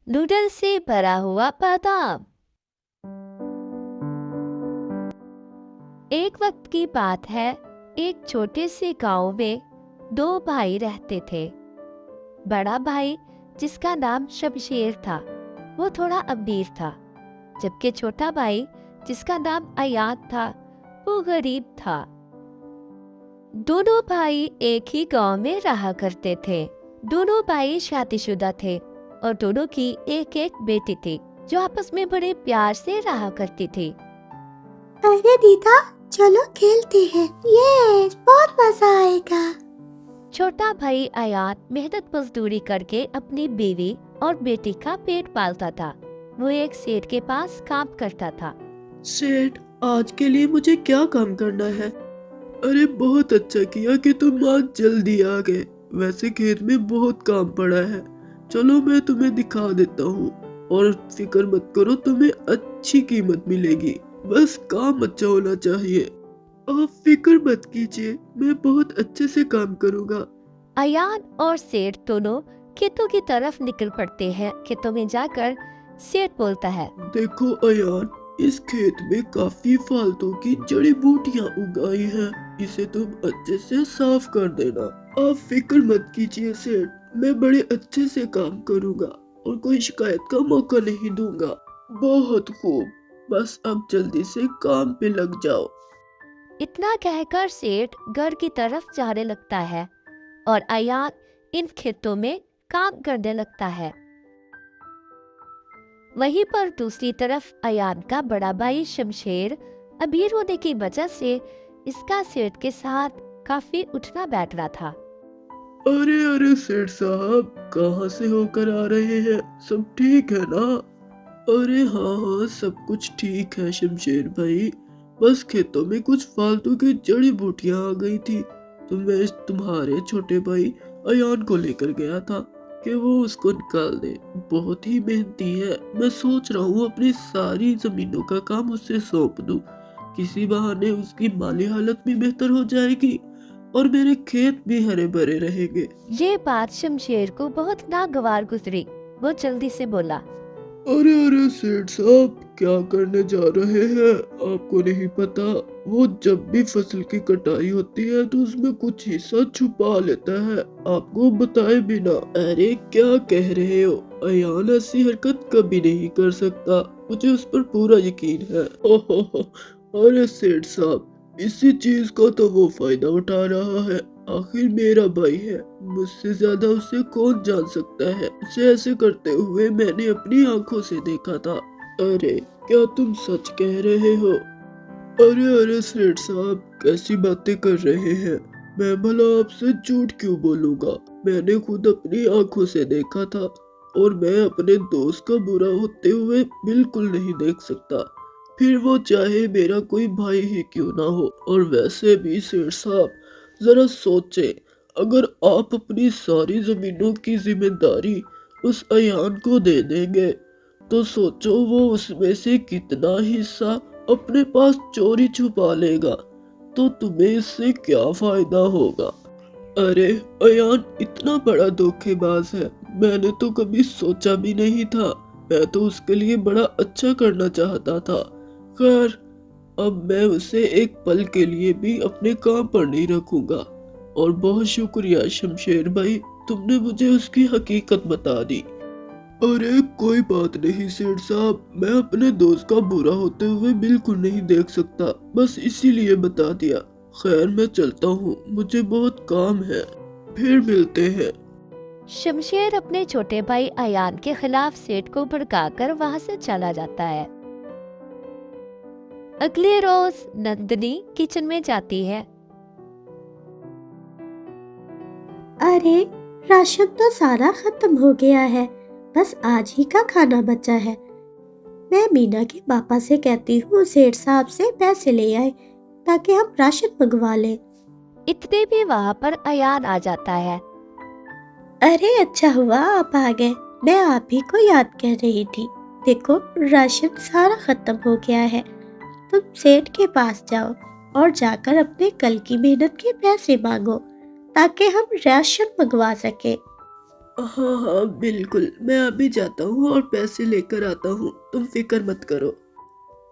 Noodles से भरा हुआ बादाम। एक वक्त की बात है, एक छोटे से गांव में दो भाई रहते थे। बड़ा भाई, जिसका नाम शमशेर था, वो थोड़ा अमीर था, जबकि छोटा भाई, जिसका नाम अयान था, वो गरीब था। दोनों भाई एक ही गांव में रहा करते थे। दोनों भाई शादीशुदा थे और दोनों की एक एक बेटी थी, जो आपस में बड़े प्यार से रहा करती थी। अरे दीदा, चलो खेलते हैं, ये बहुत मजा आएगा। छोटा भाई अयान मेहनत मजदूरी करके अपनी बीवी और बेटी का पेट पालता था। वो एक सेठ के पास काम करता था। सेठ, आज के लिए मुझे क्या काम करना है? अरे बहुत अच्छा किया कि तुम आज जल्दी आ गए। वैसे खेत में बहुत काम पड़ा है। चलो मैं तुम्हें दिखा देता हूँ। और फिक्र मत करो, तुम्हें अच्छी कीमत मिलेगी। बस काम अच्छा होना चाहिए। आप फिक्र मत कीजिए, मैं बहुत अच्छे से काम करूँगा। अयान और सेठ दोनों खेतों की तरफ निकल पड़ते हैं। खेतों में जाकर सेठ बोलता है, देखो अयान, इस खेत में काफी फालतू की जड़ी बूटियां उगाई हैं। इसे तुम अच्छे से साफ कर देना। आप फिक्र मत कीजिए सेठ, मैं बड़े अच्छे से काम करूंगा और कोई शिकायत का मौका नहीं दूंगा। बहुत खूब, बस अब जल्दी से काम पे लग जाओ। इतना कहकर सेठ घर की तरफ जाने लगता है और अयान इन खेतों में काम करने लगता है। वहीं पर दूसरी तरफ अयान का बड़ा भाई शमशेर अमीर होने की वजह से इसका सेठ के साथ काफी उठना बैठना था। अरे अरे सेठ साहब, कहाँ से होकर आ रहे हैं? सब ठीक है ना? अरे हाँ हाँ, सब कुछ ठीक है शमशेर भाई। बस खेतों में कुछ फालतू की जड़ी बूटियां आ गई थी, तो मैं तुम्हारे छोटे भाई अयान को लेकर गया था कि वो उसको निकाल दे। बहुत ही मेहनती है। मैं सोच रहा हूँ अपनी सारी जमीनों का काम उससे सौंप दूं। किसी बहाने उसकी माली हालत भी बेहतर हो जाएगी और मेरे खेत भी हरे भरे रहेंगे। ये बात शमशेर को बहुत नागवार गुजरी। वो जल्दी से बोला, अरे अरे सेठ साहब, क्या करने जा रहे हैं? आपको नहीं पता, वो जब भी फसल की कटाई होती है तो उसमें कुछ हिस्सा छुपा लेता है, आपको बताए बिना। अरे क्या कह रहे हो? अयान ऐसी हरकत कभी नहीं कर सकता, मुझे उस पर पूरा यकीन है। ओहो, अरे सेठ साहब, इसी चीज का तो वो फायदा उठा रहा है। आखिर मेरा भाई है, मुझसे ज्यादा उसे कौन जान सकता है? उसे ऐसे करते हुए मैंने अपनी आंखों से देखा था। अरे क्या तुम सच कह रहे हो? अरे अरे सेठ साहब, कैसी बातें कर रहे हैं? मैं भला आपसे झूठ क्यों बोलूंगा? मैंने खुद अपनी आंखों से देखा था और मैं अपने दोस्त का बुरा होते हुए बिल्कुल नहीं देख सकता, फिर वो चाहे मेरा कोई भाई ही क्यों ना हो। और वैसे भी सेठ साहब, जरा सोचे, अगर आप अपनी सारी जमीनों की जिम्मेदारी उस अयान को दे देंगे तो सोचो वो उसमें से कितना हिस्सा अपने पास चोरी छुपा लेगा। तो तुम्हें इससे क्या फायदा होगा? अरे अयान इतना बड़ा धोखेबाज है, मैंने तो कभी सोचा भी नहीं था। मैं तो उसके लिए बड़ा अच्छा करना चाहता था। खैर, अब मैं उसे एक पल के लिए भी अपने काम पर नहीं रखूंगा। और बहुत शुक्रिया शमशेर भाई, तुमने मुझे उसकी हकीकत बता दी। अरे कोई बात नहीं सेठ साहब, मैं अपने दोस्त का बुरा होते हुए बिल्कुल नहीं देख सकता, बस इसीलिए बता दिया। खैर मैं चलता हूँ, मुझे बहुत काम है, फिर मिलते हैं। शमशेर अपने छोटे भाई अयान के खिलाफ सेठ को भड़काकर वहां से चला जाता है। अगले रोज नंदिनी किचन में जाती है। अरे राशन तो सारा खत्म हो गया है, बस आज ही का खाना बचा है। मैं मीना के पापा से कहती हूँ सेठ साहब से पैसे ले आए ताकि हम राशन मंगवा लें। इतने भी वहां पर अयान आ जाता है। अरे अच्छा हुआ आप आ गए, मैं आप ही को याद कर रही थी। देखो राशन सारा खत्म हो गया है, तुम सेठ के पास जाओ और जाकर अपने कल की मेहनत के पैसे मांगो ताकि हम राशन मंगवा सके। हाँ हाँ बिल्कुल, मैं अभी जाता हूँ और पैसे लेकर आता हूँ, तुम फिक्र मत करो।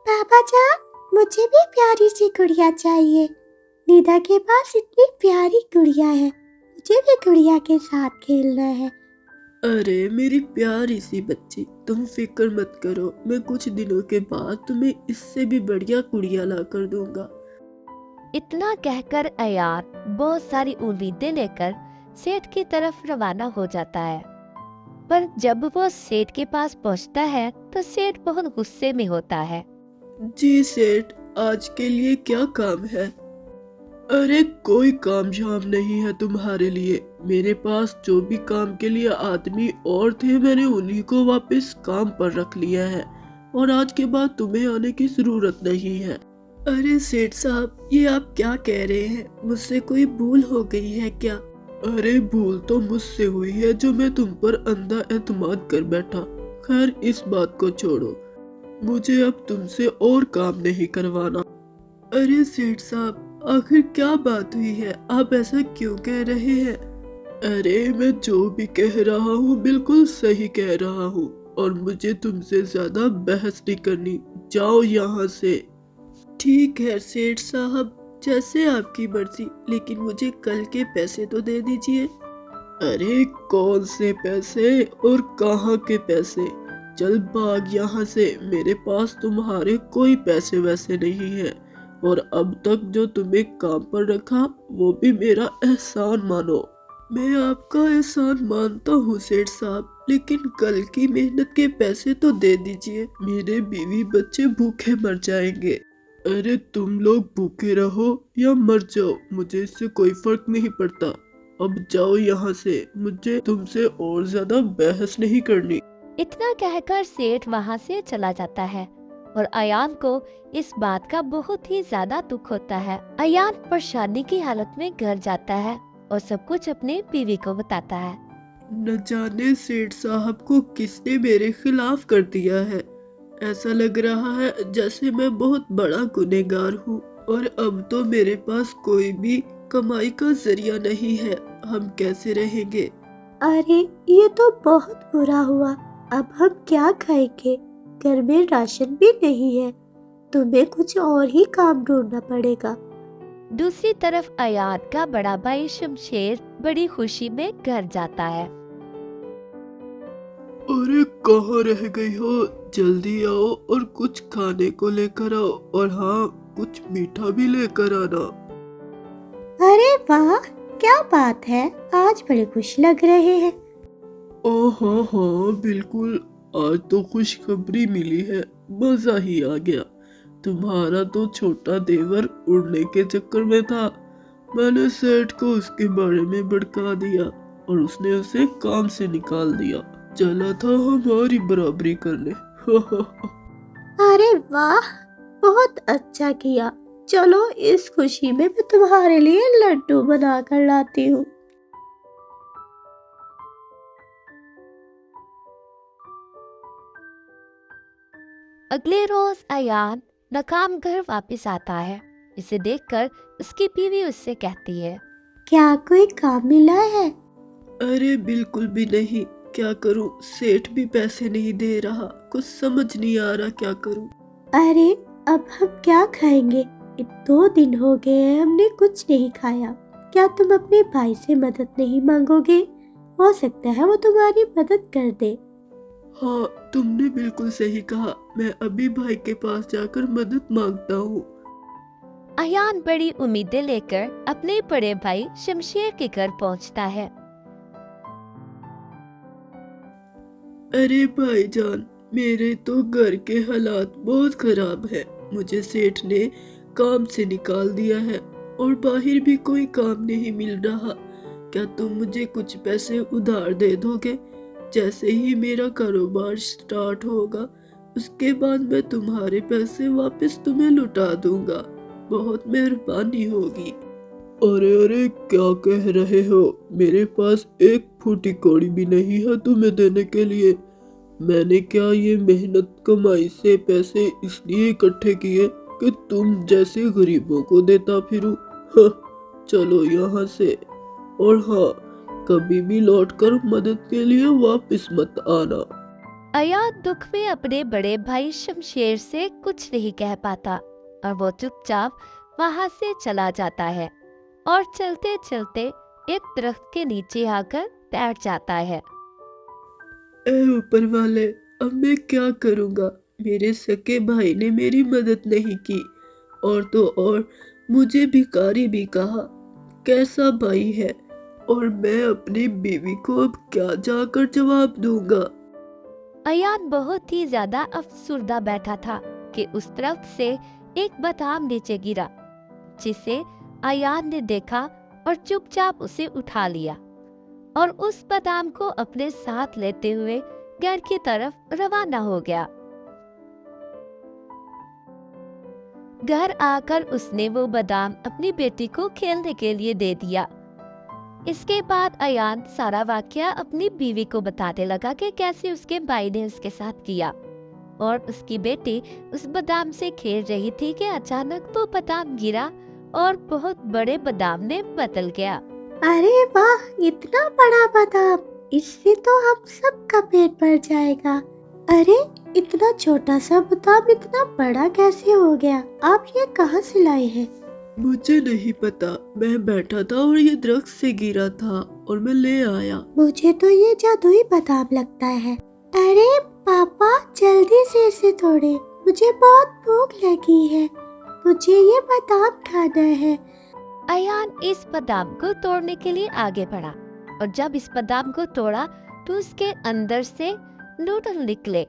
पापा जान, मुझे भी प्यारी सी गुड़िया चाहिए। निदा के पास इतनी प्यारी गुड़िया है, मुझे भी गुड़िया के साथ खेलना है। अरे मेरी प्यारी सी बच्ची, तुम फिक्र मत करो, मैं कुछ दिनों के बाद तुम्हें इससे भी बढ़िया गुड़िया ला कर दूंगा। इतना कहकर अयान बहुत सारी उम्मीदें लेकर सेठ की तरफ रवाना हो जाता है। पर जब वो सेठ के पास पहुंचता है तो सेठ बहुत गुस्से में होता है। जी सेठ, आज के लिए क्या काम है? अरे कोई काम शाम नहीं है तुम्हारे लिए। मेरे पास जो भी काम के लिए आदमी और थे, मैंने उन्हीं को वापस काम पर रख लिया है और आज के बाद तुम्हें आने की जरूरत नहीं है। अरे सेठ साहब, ये आप क्या कह रहे हैं? मुझसे कोई भूल हो गई है क्या? अरे भूल तो मुझसे हुई है जो मैं तुम पर अंधा एतमाद कर बैठा। खैर इस बात को छोड़ो, मुझे अब तुमसे और काम नहीं करवाना। अरे सेठ साहब, आखिर क्या बात हुई है? आप ऐसा क्यों कह रहे हैं? अरे मैं जो भी कह रहा हूँ बिल्कुल सही कह रहा हूँ और मुझे तुमसे ज्यादा बहस नहीं करनी। जाओ यहाँ से। ठीक है सेठ साहब, जैसे आपकी मर्जी, लेकिन मुझे कल के पैसे तो दे दीजिए। अरे कौन से पैसे और कहाँ के पैसे? चल भाग यहाँ से, मेरे पास तुम्हारे कोई पैसे वैसे नहीं है और अब तक जो तुम्हें काम पर रखा वो भी मेरा एहसान मानो। मैं आपका एहसान मानता हूँ सेठ साहब, लेकिन कल की मेहनत के पैसे तो दे दीजिए, मेरे बीवी बच्चे भूखे मर जाएंगे। अरे तुम लोग भूखे रहो या मर जाओ, मुझे इससे कोई फर्क नहीं पड़ता। अब जाओ यहाँ से, मुझे तुमसे और ज्यादा बहस नहीं करनी। इतना कहकर सेठ वहां से चला जाता है और अयान को इस बात का बहुत ही ज्यादा दुख होता है। अयान परेशानी की हालत में घर जाता है और सब कुछ अपने बीवी को बताता है। न जाने सेठ साहब को किसने मेरे खिलाफ कर दिया है। ऐसा लग रहा है जैसे मैं बहुत बड़ा गुनहगार हूँ और अब तो मेरे पास कोई भी कमाई का जरिया नहीं है। हम कैसे रहेंगे? अरे ये तो बहुत बुरा हुआ, अब हम क्या खाएंगे? घर में राशन भी नहीं है, तुम्हें कुछ और ही काम ढूंढना पड़ेगा। दूसरी तरफ अयान का बड़ा भाई शमशेर बड़ी खुशी में घर जाता है। अरे कहाँ रह गई हो? जल्दी आओ और कुछ खाने को लेकर आओ और हाँ, कुछ मीठा भी लेकर आना। अरे वाह, क्या बात है, आज बड़े खुश लग रहे हैं। ओह हाँ हाँ बिल्कुल, आज तो खुशखबरी मिली है, मजा ही आ गया। तुम्हारा तो छोटा देवर उड़ने के चक्कर में था, मैंने सेठ को उसके बारे में भड़का दिया और उसने उसे काम से निकाल दिया। चला था हमारी बराबरी करने। अरे वाह, बहुत अच्छा किया। चलो इस खुशी में मैं तुम्हारे लिए लड्डू बना कर लाती हूँ। अगले रोज अयान नाकाम घर वापस आता है। इसे देखकर उसकी बीवी उससे कहती है, क्या कोई काम मिला है? अरे बिल्कुल भी नहीं, क्या करूं? सेठ भी पैसे नहीं दे रहा, कुछ समझ नहीं आ रहा क्या करूं। अरे अब हम क्या खाएंगे? 2 दिन हो गए हैं हमने कुछ नहीं खाया। क्या तुम अपने भाई से मदद नहीं मांगोगे? हो सकता है वो तुम्हारी मदद कर दे। हाँ तुमने बिल्कुल सही कहा, मैं अभी भाई के पास जाकर मदद मांगता हूँ। अयान बड़ी उम्मीदें लेकर अपने बड़े भाई शमशेर के घर पहुंचता है। अरे भाईजान, मेरे तो घर के हालात बहुत खराब है। मुझे सेठ ने काम से निकाल दिया है और बाहर भी कोई काम नहीं मिल रहा। क्या तुम मुझे कुछ पैसे उधार दे दोगे? जैसे ही मेरा कारोबार स्टार्ट होगा उसके बाद मैं तुम्हारे पैसे वापस तुम्हें लौटा दूंगा, बहुत मेहरबानी होगी। अरे अरे क्या कह रहे हो? मेरे पास एक फूटी कौड़ी भी नहीं है तुम्हें देने के लिए। मैंने क्या ये मेहनत कमाई से पैसे इसलिए इकट्ठे किए कि तुम जैसे गरीबों को देता फिरूं? हाँ, चलो यहाँ से। और हाँ, कभी भी लौटकर मदद के लिए वापस मत आना। अयान दुख में अपने बड़े भाई शमशेर से कुछ नहीं कह पाता और वो चुपचाप वहां से चला जाता है और चलते चलते एक दरख्त के नीचे आकर बैठ जाता है। ए ऊपर वाले, अब मैं क्या करूँगा? मेरे सके भाई ने मेरी मदद नहीं की, और तो और मुझे भिखारी भी कहा। कैसा भाई है, और मैं अपनी बीवी को अब क्या जाकर जवाब दूंगा? अयान बहुत ही ज्यादा अफसुर्दा बैठा था कि उस तरफ से एक बादाम नीचे गिरा, जिसे अयान ने देखा और चुपचाप उसे उठा लिया और उस बादाम को अपने साथ लेते हुए घर की तरफ रवाना हो गया। घर आकर उसने वो बादाम अपनी बेटी को खेलने के लिए दे दिया। इसके बाद अयान सारा वाकया अपनी बीवी को बताने लगा कि कैसे उसके भाई ने उसके साथ किया, और उसकी बेटी उस बादाम से खेल रही थी कि अचानक वो बादाम गिरा और बहुत बड़े बादाम में बदल गया। अरे वाह, इतना बड़ा बादाम! इससे तो हम सबका पेट भर जाएगा। अरे, इतना छोटा सा बादाम इतना बड़ा कैसे हो गया? आप ये कहाँ से लाए हैं? मुझे नहीं पता, मैं बैठा था और ये दरख्त से गिरा था और मैं ले आया। मुझे तो ये जादुई बादाम लगता है। अरे पापा, जल्दी से इसे तोड़े, मुझे बहुत भूख लगी है, मुझे ये बादाम खाना है। अयान इस बादाम को तोड़ने के लिए आगे बढ़ा और जब इस बादाम को तोड़ा तो उसके अंदर से नूडल निकले।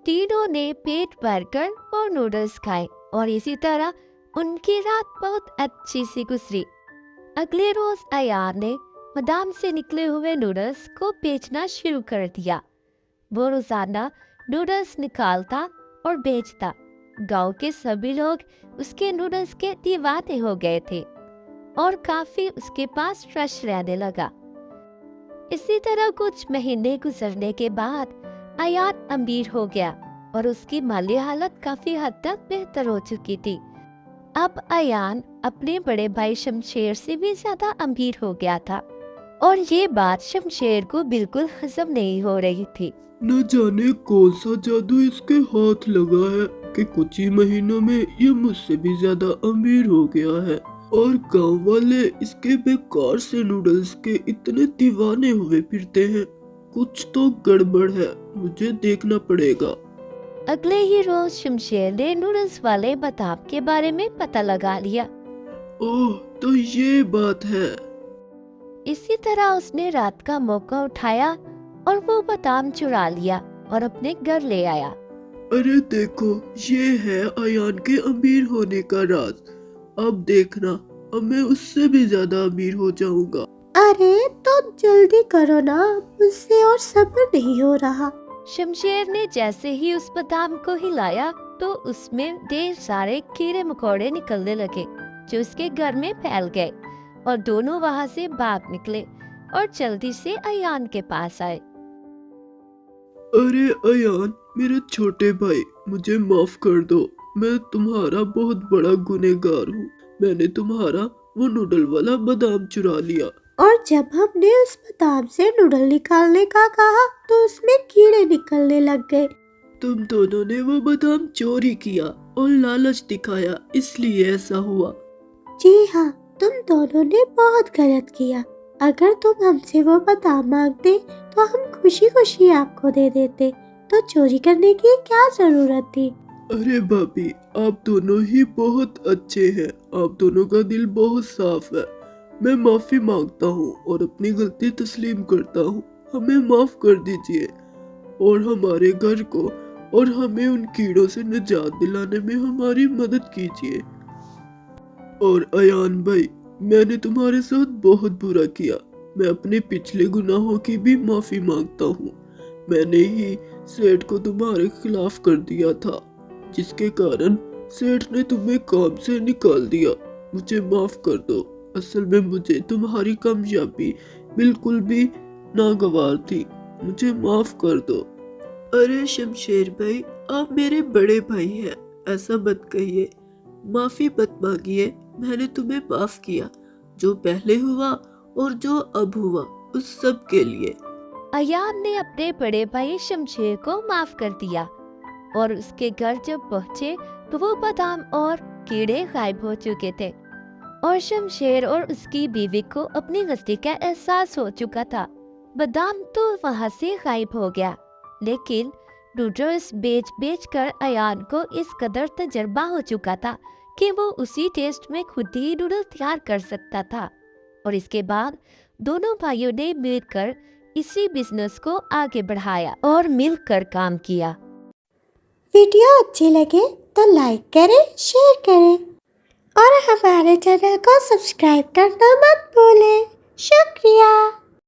तीनों ने पेट भरकर वो नूडल्स खाए और इसी तरह उनकी रात बहुत अच्छी सी गुजरी। अगले रोज अयान ने बादाम से निकले हुए नूडल्स को बेचना शुरू कर दिया। वो रोजाना नूडल्स निकालता और बेचता। गांव के सभी लोग उसके नूडल्स के दीवाने हो गए थे और काफी उसके पास रश रहने लगा। इसी तरह कुछ महीने गुजरने के बाद अयान अमीर हो गया और उसकी माली हालत काफी हद तक बेहतर हो चुकी थी। अब अयान अपने बड़े भाई शमशेर से भी ज्यादा अमीर हो गया था और ये बात शमशेर को बिल्कुल हजम नहीं हो रही थी। न जाने कौन सा जादू इसके हाथ लगा है कि कुछ ही महीनों में ये मुझसे भी ज्यादा अमीर हो गया है, और गांव वाले इसके बेकार से नूडल्स के इतने दीवाने हुए फिरते हैं। कुछ तो गड़बड़ है, मुझे देखना पड़ेगा। अगले ही रोज शमशेर ने नूडल्स वाले बादाम के बारे में पता लगा लिया। ओह, तो ये बात है। इसी तरह उसने रात का मौका उठाया और वो बादाम चुरा लिया और अपने घर ले आया। अरे देखो, ये है अयान के अमीर होने का राज। अब देखना, अब मैं उससे भी ज्यादा अमीर हो जाऊंगा। अरे तो जल्दी करो ना, मुझसे और सब्र नहीं हो रहा। शमशेर ने जैसे ही उस बादाम को हिलाया तो उसमें ढेर सारे कीड़े मकोड़े निकलने लगे जो उसके घर में फैल गए और दोनों वहां से भाग निकले और जल्दी से अयान के पास आए। अरे अयान, मेरे छोटे भाई, मुझे माफ कर दो। मैं तुम्हारा बहुत बड़ा गुनहगार हूँ। मैंने तुम्हारा वो नूडल वाला बादाम चुरा लिया। और जब हमने उस बादाम से नूडल निकालने का कहा तो उसमें कीड़े निकलने लग गए। तुम दोनों ने वो बादाम चोरी किया और लालच दिखाया, इसलिए ऐसा हुआ। जी हाँ, तुम दोनों ने बहुत गलत किया। अगर तुम हमसे वो बादाम मांगते तो हम खुशी खुशी आपको दे देते, तो चोरी करने की क्या जरूरत थी? अरे भाभी, आप दोनों ही बहुत अच्छे हैं। आप दोनों का दिल बहुत साफ है। मैं माफी मांगता हूँ और अपनी गलती तस्लीम करता हूँ। हमें माफ कर दीजिए और हमारे घर को और हमें उन कीड़ों से निजात दिलाने में हमारी मदद कीजिए। और अयान भाई, मैंने तुम्हारे साथ बहुत बुरा किया। मैं अपने पिछले गुनाहों की भी माफी मांगता हूँ। मैंने ही सेठ को तुम्हारे खिलाफ कर दिया था, जिसके कारण सेठ ने तुम्हें काम से निकाल दिया। मुझे माफ कर दो। असल में मुझे तुम्हारी कामयाबी बिल्कुल भी नागवार थी। मुझे माफ कर दो। अरे शमशेर भाई, आप मेरे बड़े भाई हैं, ऐसा मत कहिए। माफी मत मांगिए, मैंने तुम्हें माफ किया। जो पहले हुआ और जो अब हुआ उस सब के लिए। अयान ने अपने बड़े भाई शमशेर को माफ कर दिया और उसके घर जब पहुंचे तो वो बादाम और कीड़े गायब हो चुके थे और शमशेर और उसकी बीवी को अपनी गलती का एहसास हो चुका था। बादाम तो वहां से गायब हो गया, लेकिन नूडल्स बेच बेच कर अयान को इस कदर तजर्बा हो चुका था कि वो उसी टेस्ट में खुद ही नूडल तैयार कर सकता था। और इसके बाद दोनों भाइयों ने मिलकर इसी बिजनेस को आगे बढ़ाया और मिलकर काम किया। वीडियो अच्छी लगे तो लाइक करें, शेयर करें और हमारे चैनल को सब्सक्राइब करना मत भूलें। शुक्रिया।